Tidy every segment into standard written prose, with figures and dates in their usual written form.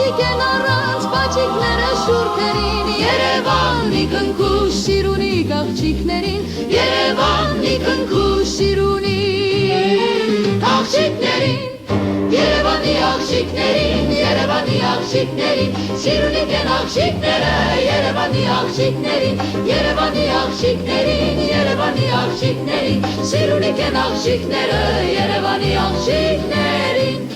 ուսիկ են առանց բաճիկները շուրթերին Երևանի կնքուշ սիրունի աղջիկներին Երևանի կնքուշ սիրունի աղջիկներին Երևանի աղջիկներին Երևանի աղջիկներին Սիրունիկ են աղջիկները Երևանի աղջիկներին Երևանի աղջիկներին Երևանի աղջիկներին Սիրունիկ են աղջիկները Երևանի աղջիկներին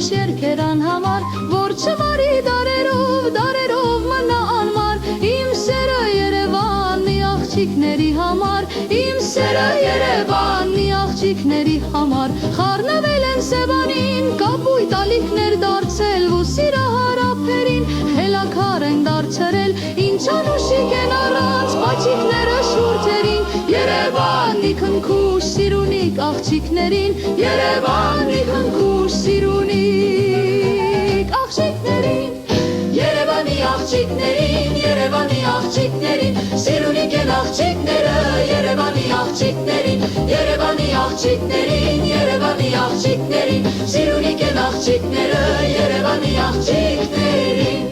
Երկերան համար, որ չմարի դարերով մնա անմար Իմ սերը Երևանի աղջիկների համար Իմ սերը Երևանի աղջիկների համար Խառնվել են Սևանին, կապույտ ալիքներ դարձել ու սիրահար ափերին Հելաքար են դարձրել, ինչ անուշիկ են առանց բաճիկները շուրթերին Երևանի քնքուշ սիրունիկ աղջիկներին Երևանի քնքուշ սիրունիկ աղջիկներին Երևանի աղջիկներին Երևանի աղջիկներին Սիրունիկ են աղջիկները Երևանի աղջիկներին Երևանի աղջիկներին Երևանի աղջիկներին Սիրունիկ են աղջիկները Երևանի աղջիկներին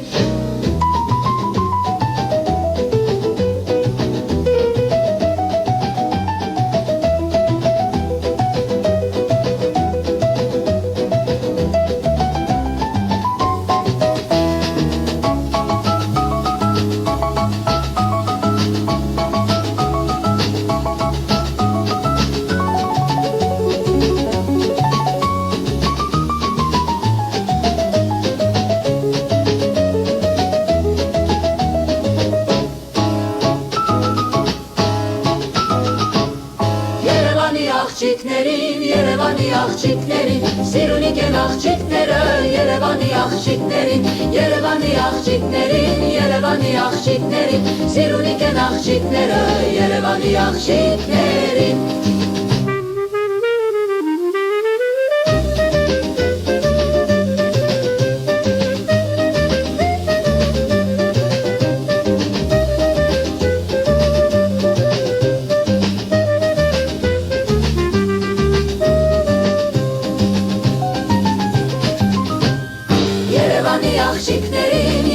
Երևանի աղջիկներին Սիրունիկ են աղջիկները Երևանի աղջիկներին Երևանի աղջիկներին Երևանի աղջիկներին Սիրունիկ են աղջիկները Երևանի աղջիկներին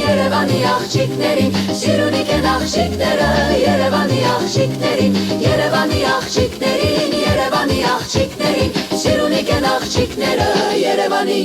Երևանի աղջիկներին Սիրունիկ են աղջիկները Երևանի աղջիկներին Երևանի աղջիկներին Երևանի աղջիկներին Սիրունիկ են աղջիկները Երևանի